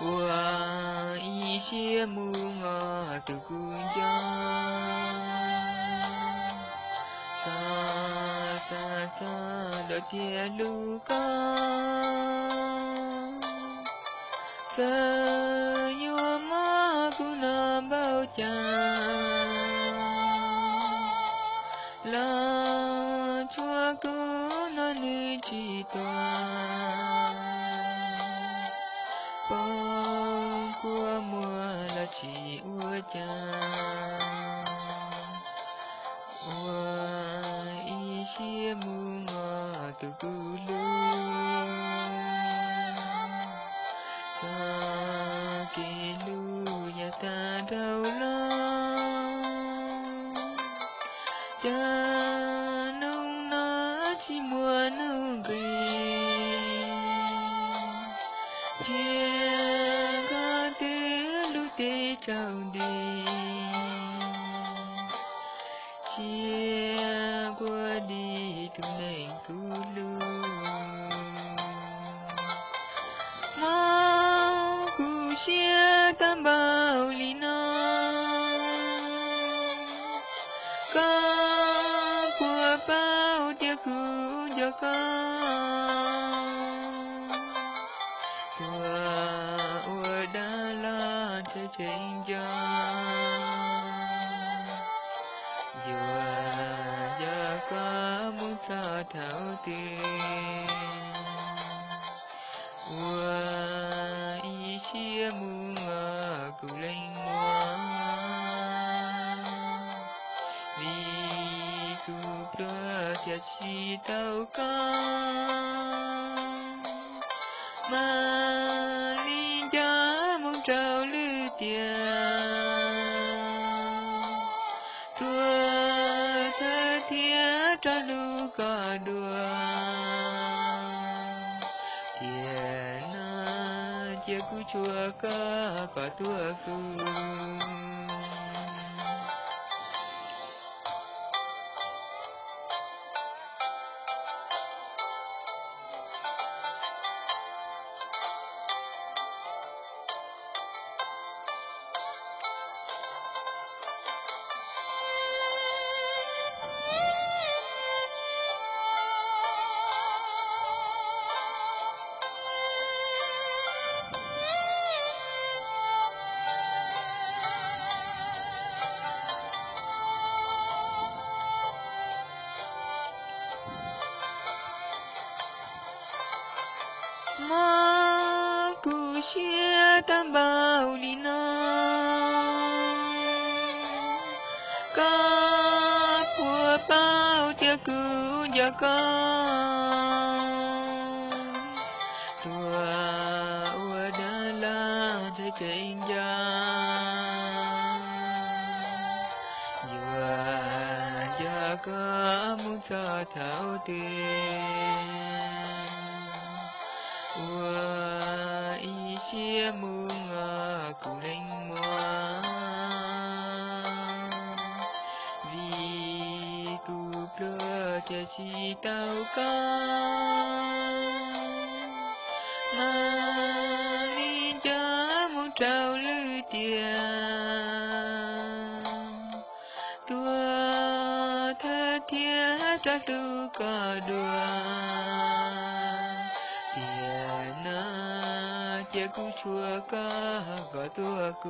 我一些木我都不要，sa da tia lu ka, sa yo ma ku na bao cha, la chua ku na ni chi toa. Của mùa là chỉ ua cha, ua y xia mu ngọ từ cu lu, sa kỳ lu ya ta đâu lo, cha nông nó chỉ mùa nông về. Trao đi chia qua đi từ này cứ lu mau ku chia tam bao li na ca qua bao tia ku cho ca ua đã la chơi chơi sa thảo tiền ua y xia mu ngờ cụ lên hoa vì cụ đưa thiệt chi tao ca mà linh giá muốn trao lư tiền tra lu ca đua kia na chia cu chua ca tua cu. Ma ku xia tam bao li na ca pua bao tia ku ya ca tua ua da la chơi chơi ya yua ya ca mu sa thảo tiền ua y xia mu ngờ cụ lên mua vì cụ đưa cho chi tao ca mà linh giá muốn trao lư tiền tua thơ thiết ra lu ca đua chia cu chua ca tua cu.